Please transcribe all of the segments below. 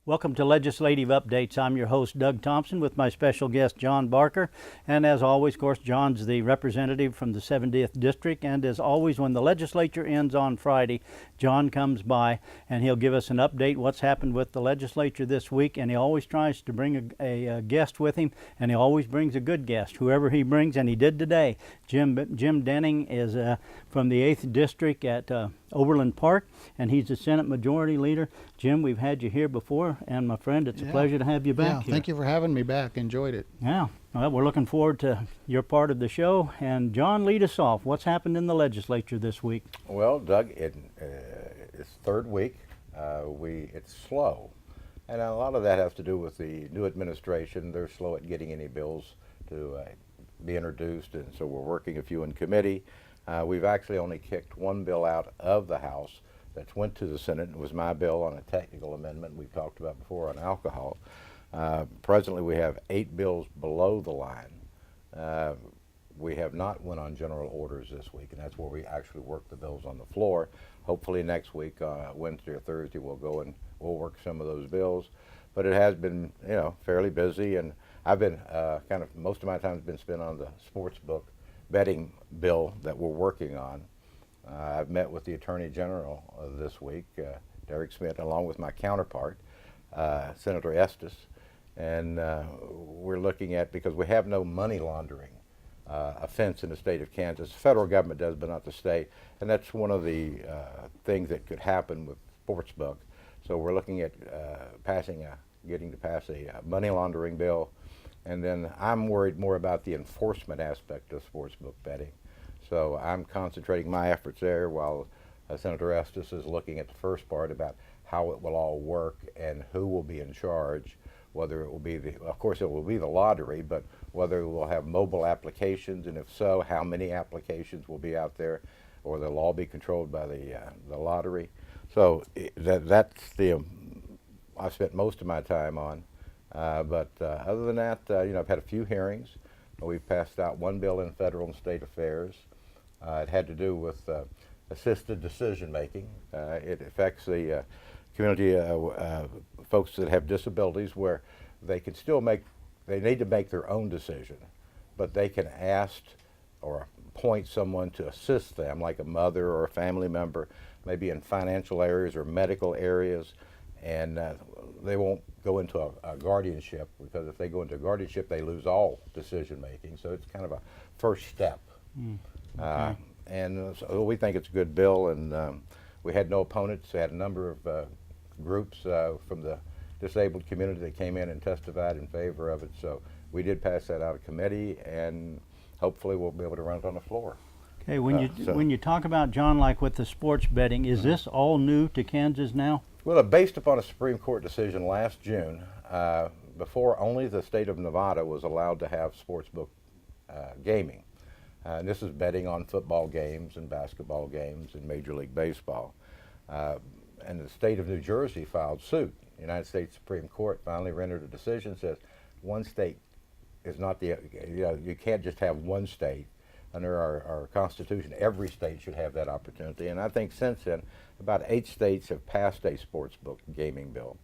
Welcome to Legislative Updates. I'm your host, Doug Thompson, with my special guest, John Barker. And as always, of course, John's the representative from the 70th District. And as always, when the legislature ends on Friday, John comes by and he'll give us an update what's happened with the legislature this week. And he always tries to bring a guest with him, and he always brings a good guest, whoever he brings, and he did today. Jim Denning is from the 8th District at Overland Park, and he's the Senate Majority Leader. Jim, we've had you here before, and my friend, it's a pleasure to have you back here. Thank you for having me back. Enjoyed it. Yeah, well, we're looking forward to your part of the show. And John, lead us off. What's happened in the legislature this week? Well, Doug, it's third week. It's slow, and a lot of that has to do with the new administration. They're slow at getting any bills to be introduced, and so we're working a few in committee. We've actually only kicked one bill out of the House that went to the Senate. It was my bill on a technical amendment we've talked about before on alcohol. Presently, we have 8 bills below the line. We have not went on general orders this week, and that's where we actually work the bills on the floor. Hopefully next week, Wednesday or Thursday, we'll go and we'll work some of those bills. But it has been, fairly busy, and I've been most of my time has been spent on the sports book betting bill that we're working on. I've met with the Attorney General this week, Derek Smith, along with my counterpart, Senator Estes, and we're looking at, because we have no money laundering offense in the state of Kansas. The federal government does, but not the state, and that's one of the things that could happen with sportsbook. So we're looking at getting to pass a money laundering bill, and then I'm worried more about the enforcement aspect of sportsbook betting. So I'm concentrating my efforts there while Senator Estes is looking at the first part about how it will all work and who will be in charge, whether it will be of course it will be the lottery, but whether we'll have mobile applications, and if so, how many applications will be out there, or they'll all be controlled by the lottery. So that's the I've spent most of my time on. But other than that, I've had a few hearings. We've passed out one bill in federal and state affairs. It had to do with assisted decision making. It affects the community folks that have disabilities, where they can still they need to make their own decision, but they can ask or appoint someone to assist them, like a mother or a family member, maybe in financial areas or medical areas, and they won't go into a guardianship, because if they go into a guardianship, they lose all decision making. So it's kind of a first step. Okay. And so we think it's a good bill, and we had no opponents. We had a number of groups from the disabled community that came in and testified in favor of it. So we did pass that out of committee, and hopefully we'll be able to run it on the floor. Okay, when you talk about, John, like with the sports betting, is this all new to Kansas now? Well, based upon a Supreme Court decision last June, before only the state of Nevada was allowed to have sportsbook gaming. And this is betting on football games and basketball games and Major League Baseball. And the state of New Jersey filed suit. The United States Supreme Court finally rendered a decision, says one state is not you can't just have one state. Under our Constitution, every state should have that opportunity. And I think since then, about 8 states have passed a sportsbook gaming bill,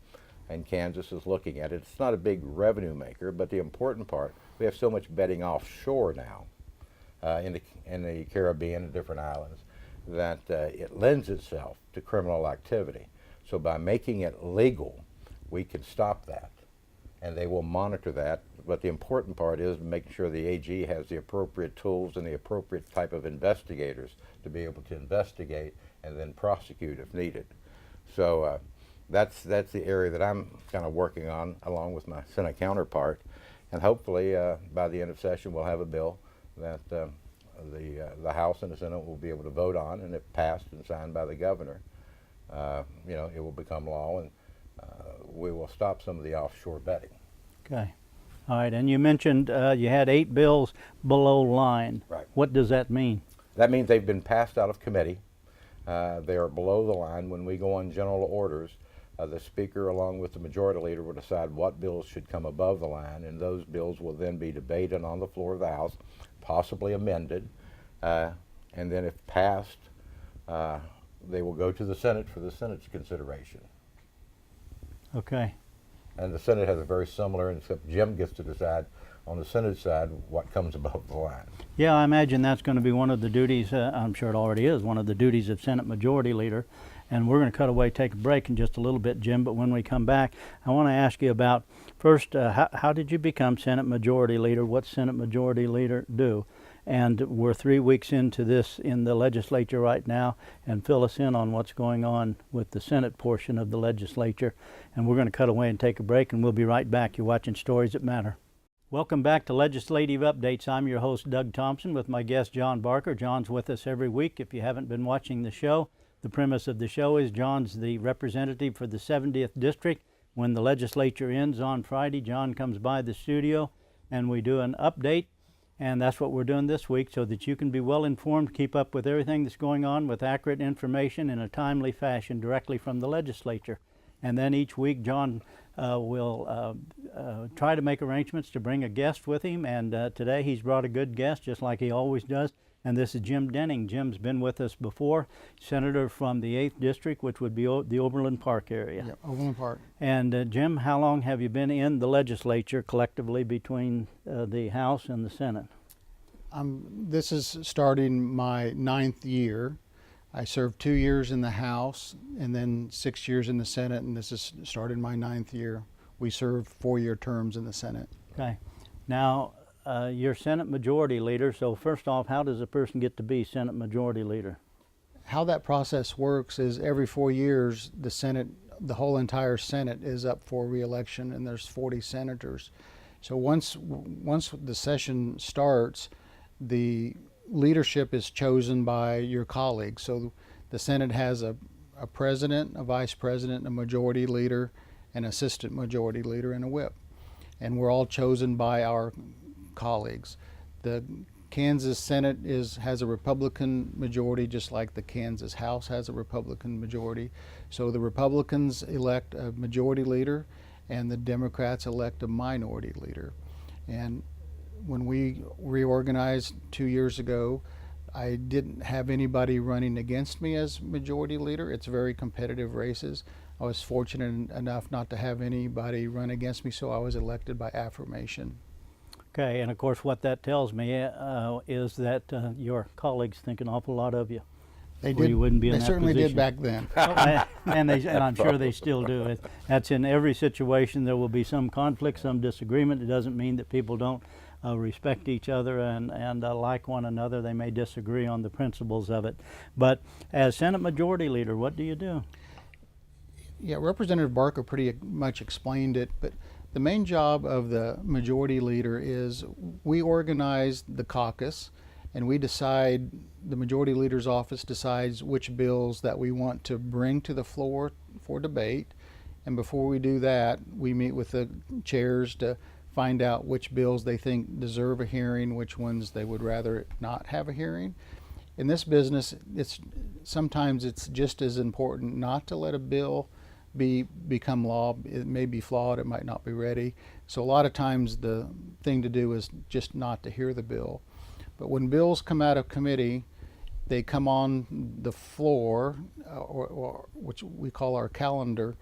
and Kansas is looking at it. It's not a big revenue maker, but the important part, we have so much betting offshore now in the Caribbean and different islands, that it lends itself to criminal activity. So by making it legal, we can stop that, and they will monitor that. But the important part is making sure the AG has the appropriate tools and the appropriate type of investigators to be able to investigate and then prosecute if needed. So that's the area that I'm kind of working on, along with my Senate counterpart. And hopefully by the end of session we'll have a bill that the House and the Senate will be able to vote on, and if passed and signed by the governor, it will become law, and we will stop some of the offshore betting. Okay. All right, and you mentioned you had 8 bills below line. Right. What does that mean? That means they've been passed out of committee. They are below the line. When we go on general orders, the Speaker, along with the Majority Leader, will decide what bills should come above the line, and those bills will then be debated on the floor of the House, possibly amended, and then if passed, they will go to the Senate for the Senate's consideration. Okay. And the Senate has a very similar, except Jim gets to decide on the Senate side what comes above the line. Yeah, I imagine that's going to be one of the duties, I'm sure it already is, one of the duties of Senate Majority Leader. And we're going to cut away, take a break in just a little bit, Jim, but when we come back, I want to ask you about, first, how did you become Senate Majority Leader? What's Senate Majority Leader do? And we're 3 weeks into this in the legislature right now, and fill us in on what's going on with the Senate portion of the legislature. And we're going to cut away and take a break, and we'll be right back. You're watching Stories That Matter. Welcome back to Legislative Updates. I'm your host, Doug Thompson, with my guest, John Barker. John's with us every week. If you haven't been watching the show, the premise of the show is John's the representative for the 70th District. When the legislature ends on Friday, John comes by the studio and we do an update. And that's what we're doing this week, so that you can be well informed, keep up with everything that's going on with accurate information in a timely fashion directly from the legislature. And then each week, John will try to make arrangements to bring a guest with him. And today he's brought a good guest, just like he always does. And this is Jim Denning. Jim's been with us before, senator from the 8th District, which would be the Overland Park area. Yep, Overland Park. And Jim, how long have you been in the legislature collectively between the House and the Senate? This is starting my 9th year. I served 2 years in the House and then 6 years in the Senate, and this is starting my 9th year. We serve 4-year terms in the Senate. Okay. Now, you're Senate Majority Leader, so first off, how does a person get to be Senate Majority Leader? How that process works is every 4 years, the Senate, the whole entire Senate is up for re-election, and there's 40 senators. So once the session starts, the leadership is chosen by your colleagues. So the Senate has a president, a vice president, a majority leader, an assistant majority leader, and a whip. And we're all chosen by our colleagues. The Kansas Senate has a Republican majority, just like the Kansas House has a Republican majority. So the Republicans elect a majority leader and the Democrats elect a minority leader. And when we reorganized 2 years ago, I didn't have anybody running against me as majority leader. It's very competitive races. I was fortunate enough not to have anybody run against me, so I was elected by affirmation. Okay, and of course what that tells me is that your colleagues think an awful lot of you. They Or did. you wouldn't be in They that certainly position. did back then. and I'm sure they still do. That's in every situation. There will be some conflict, some disagreement. It doesn't mean that people don't respect each other and like one another. They may disagree on the principles of it. But as Senate Majority Leader, what do you do? Yeah, Representative Barker pretty much explained it, but the main job of the majority leader is we organize the caucus and we decide, the majority leader's office decides which bills that we want to bring to the floor for debate. And before we do that, we meet with the chairs to find out which bills they think deserve a hearing, which ones they would rather not have a hearing. In this business, sometimes it's just as important not to let a bill become law. It may be flawed, it might not be ready. So a lot of times the thing to do is just not to hear the bill. But when bills come out of committee, they come on the floor, or which we call our calendar,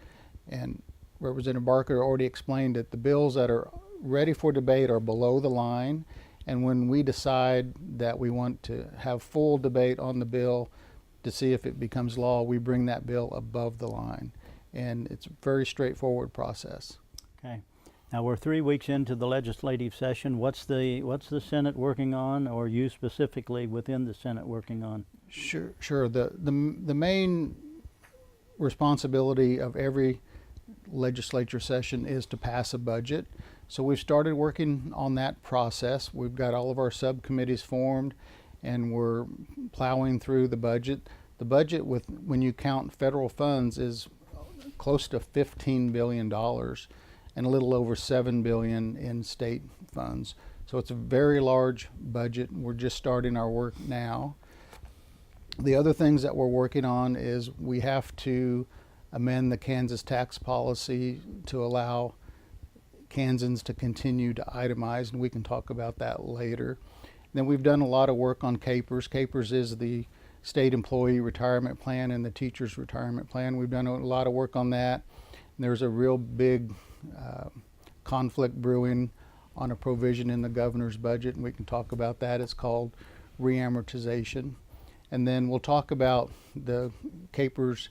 and Representative Barker already explained that the bills that are ready for debate are below the line, and when we decide that we want to have full debate on the bill to see if it becomes law, we bring that bill above the line. And it's a very straightforward process. Okay. Now we're 3 weeks into the legislative session. What's the Senate working on, or you specifically within the Senate working on? Sure. The main responsibility of every legislature session is to pass a budget. So we've started working on that process. We've got all of our subcommittees formed and we're plowing through the budget. The budget, when you count federal funds, is close to $15 billion and a little over $7 billion in state funds. So it's a very large budget. We're just starting our work now. The other things that we're working on is we have to amend the Kansas tax policy to allow Kansans to continue to itemize, and we can talk about that later. Then we've done a lot of work on KPRS. KPRS is the state employee retirement plan and the teacher's retirement plan. We've done a lot of work on that. And there's a real big conflict brewing on a provision in the governor's budget, and we can talk about that. It's called reamortization. And then we'll talk about the KPRS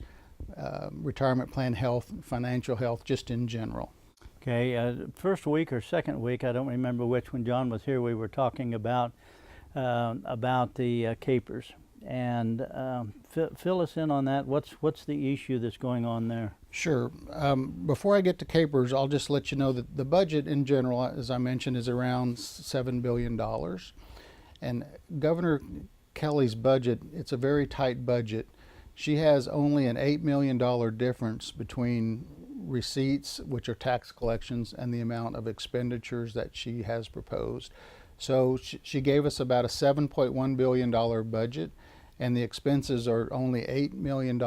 retirement plan health, financial health, just in general. Okay, first week or second week, I don't remember which, when John was here, we were talking about the KPRS. And fill us in on that. What's the issue that's going on there? Sure. Before I get to KPRS, I'll just let you know that the budget in general, as I mentioned, is around $7 billion. And Governor Kelly's budget, it's a very tight budget. She has only an $8 million difference between receipts, which are tax collections, and the amount of expenditures that she has proposed. So she gave us about a $7.1 billion budget, and the expenses are only $8 million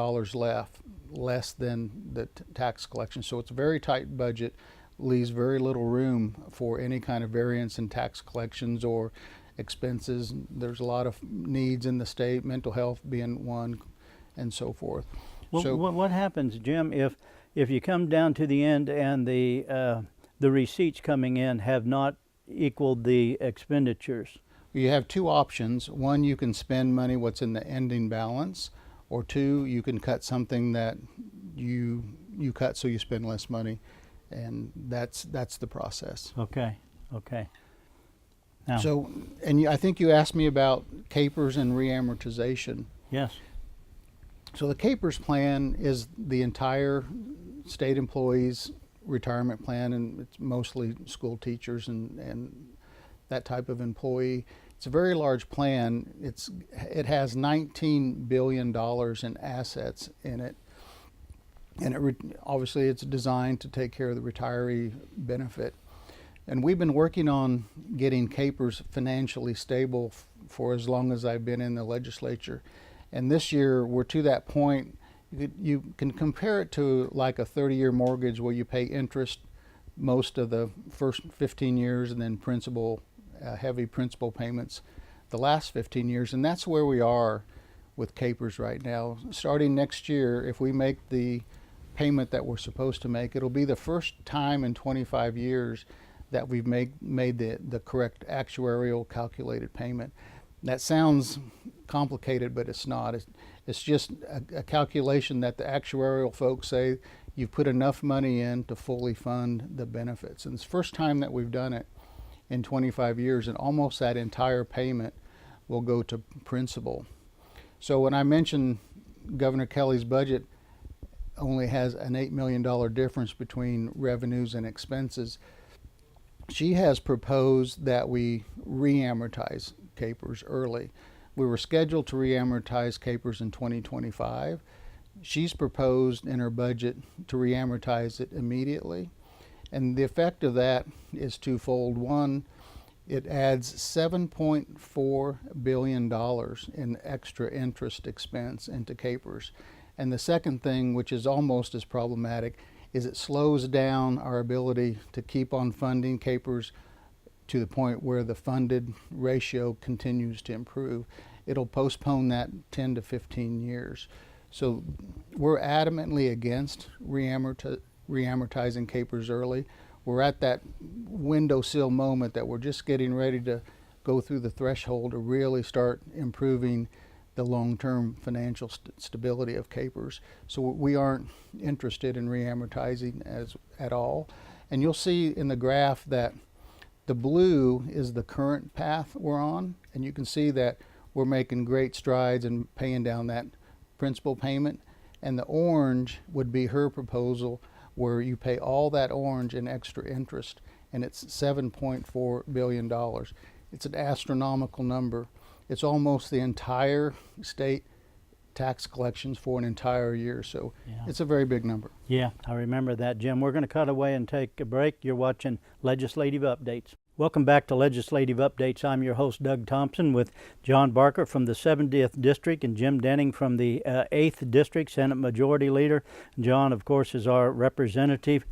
less than the tax collection. So it's a very tight budget, leaves very little room for any kind of variance in tax collections or expenses. There's a lot of needs in the state, mental health being one, and so forth. Well, so what happens, Jim, if you come down to the end and the receipts coming in have not equaled the expenditures? you have two options. One, you can spend money what's in the ending balance, or two, you can cut something that you cut so you spend less money, and that's the process. Okay. Now, So, and I think you asked me about KPRS and reamortization. yes. So the KPRS plan is the entire state employees' retirement plan, and it's mostly school teachers and that type of employee. It's a very large plan. It has $19 billion in assets in it, and obviously it's designed to take care of the retiree benefit. And we've been working on getting KPRS financially stable for as long as I've been in the legislature. And this year we're to that point. You can compare it to like a 30-year mortgage where you pay interest most of the first 15 years and then principal, heavy principal payments the last 15 years. And that's where we are with KPRS right now. Starting next year, if we make the payment that we're supposed to make, it'll be the first time in 25 years that we've made the correct actuarial calculated payment. That sounds complicated, but it's not. It's just a calculation that the actuarial folks say you've put enough money in to fully fund the benefits. And it's the first time that we've done it in 25 years, and almost that entire payment will go to principal. So when I mentioned Governor Kelly's budget only has an $8 million difference between revenues and expenses, she has proposed that we reamortize KPRS early. We were scheduled to reamortize KPRS in 2025. She's proposed in her budget to reamortize it immediately. And the effect of that is twofold. One, it adds $7.4 billion in extra interest expense into KPRS. And the second thing, which is almost as problematic, is it slows down our ability to keep on funding KPRS to the point where the funded ratio continues to improve. It'll postpone that 10 to 15 years. So we're adamantly against reamortizing KPRS early. We're at that windowsill moment that we're just getting ready to go through the threshold to really start improving the long-term financial stability of KPRS. So we aren't interested in reamortizing at all. And you'll see in the graph that the blue is the current path we're on, and you can see that we're making great strides in paying down that principal payment. And the orange would be her proposal, where you pay all that orange in extra interest, and it's $7.4 billion. It's an astronomical number. It's almost the entire state tax collections for an entire year, so Yeah. It's a very big number. Yeah, I remember that, Jim. We're going to cut away and take a break. You're watching Legislative Updates. Welcome back to Legislative Updates. I'm your host, Doug Thompson, with John Barker from the 70th District and Jim Denning from the 8th District, Senate Majority Leader. John, of course, is our representative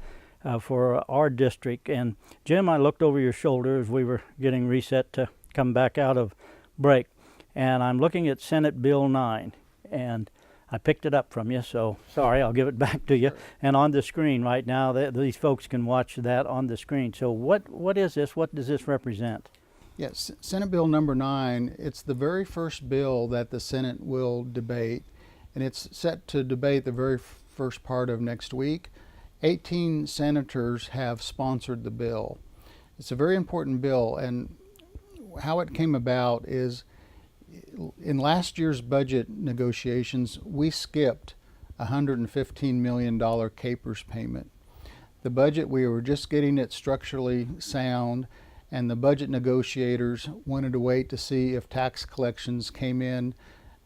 for our district. And Jim, I looked over your shoulder as we were getting reset to come back out of break, and I'm looking at Senate Bill 9, and I picked it up from you, so sorry, I'll give it back to you. Sure. And on the screen right now, these folks can watch that on the screen. So what is this? What does this represent? Yes, Senate Bill number 9, it's the very first bill that the Senate will debate, and it's set to debate the very first part of next week. 18 senators have sponsored the bill. It's a very important bill, and how it came about is in last year's budget negotiations, we skipped a $115 million KPRS payment. The budget, we were just getting it structurally sound, and the budget negotiators wanted to wait to see if tax collections came in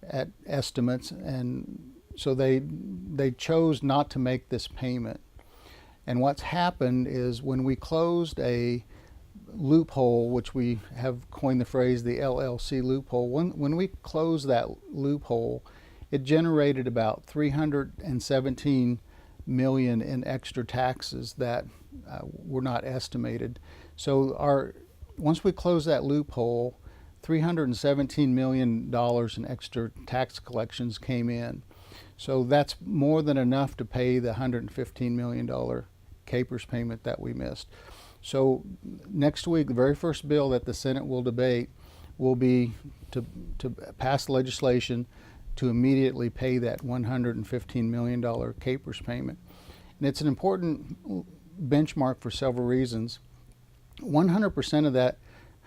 at estimates, and so they chose not to make this payment. And what's happened is when we closed a loophole, which we have coined the phrase the LLC loophole, when we closed that loophole, it generated about 317 million in extra taxes that were not estimated. So once we closed that loophole, $317 million in extra tax collections came in. So that's more than enough to pay the $115 million KPRS payment that we missed. So next week, the very first bill that the Senate will debate will be to pass legislation to immediately pay that $115 million KPRS payment. And it's an important benchmark for several reasons. 100% of that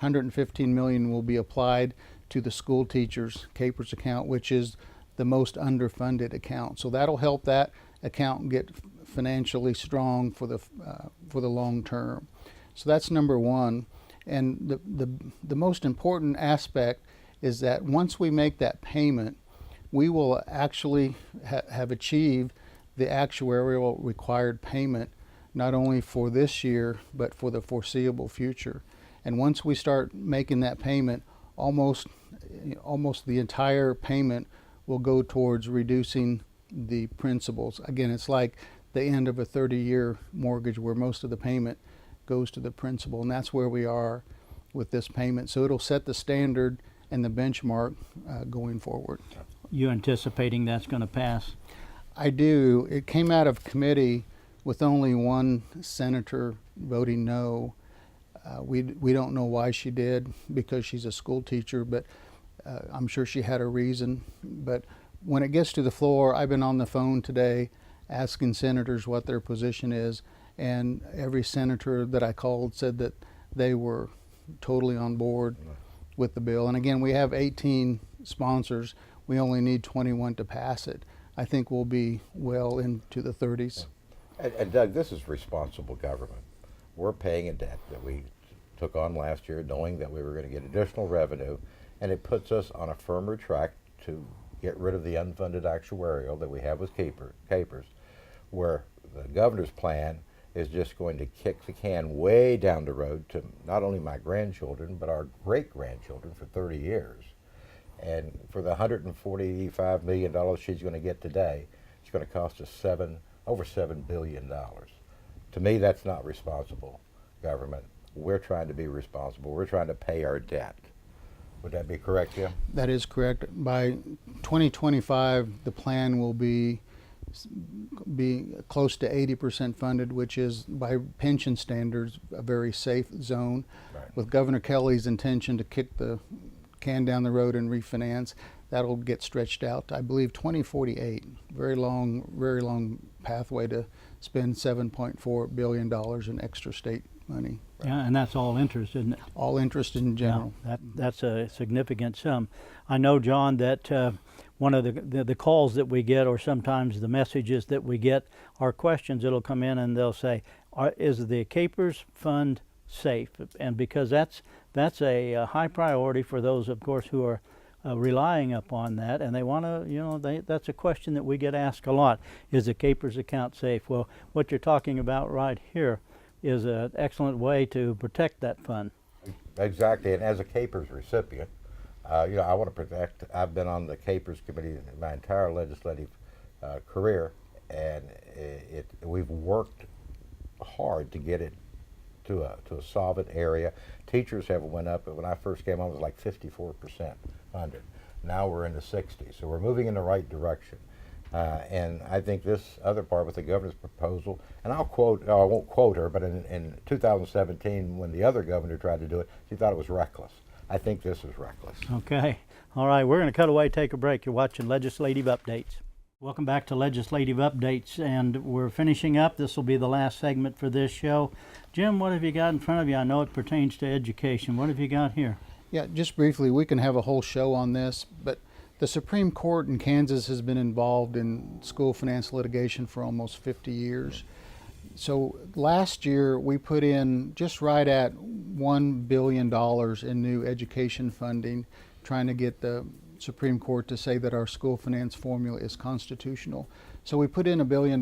$115 million will be applied to the school teacher's KPRS account, which is the most underfunded account. So that'll help that account get financially strong for the long term. So that's number one. And the most important aspect is that once we make that payment, we will actually have achieved the actuarial required payment, not only for this year, but for the foreseeable future. And once we start making that payment, almost the entire payment will go towards reducing the principals. Again, it's like the end of a 30-year mortgage where most of the payment goes to the principal, and that's where we are with this payment. So it'll set the standard and the benchmark going forward. You anticipating that's going to pass? I do. It came out of committee with only one senator voting no. We don't know why she did, because she's a school teacher, but I'm sure she had a reason. But when it gets to the floor, I've been on the phone today asking senators what their position is, and every senator that I called said that they were totally on board with the bill. And again, we have 18 sponsors. We only need 21 to pass it. I think we'll be well into the 30s. And Doug, this is responsible government. We're paying a debt that we took on last year, knowing that we were going to get additional revenue, and it puts us on a firmer track to get rid of the unfunded actuarial that we have with KPRS, where the governor's plan is just going to kick the can way down the road to not only my grandchildren, but our great-grandchildren for 30 years. And for the $145 million she's going to get today, it's going to cost us over $7 billion. To me, that's not responsible government. We're trying to be responsible. We're trying to pay our debt. Would that be correct, Jim? That is correct. By 2025, the plan will be close to 80% funded, which is, by pension standards, a very safe zone. Right. With Governor Kelly's intention to kick the can down the road and refinance, that'll get stretched out, I believe, 2048. Very long pathway to spend $7.4 billion in extra state money. Yeah, and that's all interest, isn't it? All interest in general. Yeah, that's a significant sum. I know, John, that one of the calls that we get, or sometimes the messages that we get, are questions that'll come in and they'll say, is the KPRS fund safe? And because that's a high priority for those, of course, who are relying upon that, and they want to, that's a question that we get asked a lot. Is the KPRS account safe? Well, what you're talking about right here is an excellent way to protect that fund. Exactly, and as a KPRS recipient, I want to protect. I've been on the KPRS committee my entire legislative career, and we've worked hard to get it to a solvent area. Teachers have went up, but when I first came on, it was like 54% funded. Now we're in the 60s, so we're moving in the right direction. And I think this other part with the governor's proposal, and I won't quote her, but in 2017 when the other governor tried to do it, she thought it was reckless. I think this is reckless. Okay. All right, we're going to cut away, take a break. You're watching Legislative Updates. Welcome back to Legislative Updates, and we're finishing up. This will be the last segment for this show. Jim, what have you got in front of you? I know it pertains to education. What have you got here? Yeah, just briefly, we can have a whole show on this, but the Supreme Court in Kansas has been involved in school finance litigation for almost 50 years. So last year we put in just right at $1 billion in new education funding, trying to get the Supreme Court to say that our school finance formula is constitutional. So we put in $1 billion.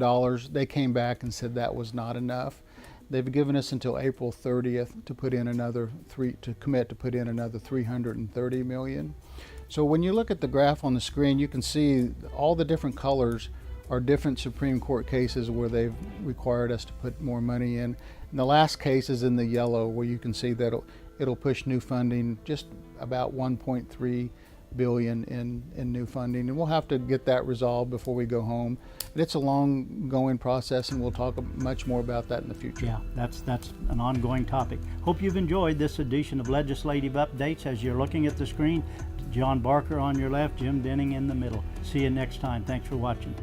They came back and said that was not enough. They've given us until April 30th to put in another commit to put in another $330 million. So when you look at the graph on the screen, you can see all the different colors are different Supreme Court cases where they've required us to put more money in. And the last case is in the yellow, where you can see that it'll push new funding just about 1.3 billion in new funding, and we'll have to get that resolved before we go home. But it's a long going process, and we'll talk much more about that in the future. Yeah, that's an ongoing topic. Hope you've enjoyed this edition of Legislative Updates. As you're looking at the screen, John Barker on your left, Jim Denning in the middle. See you next time. Thanks for watching.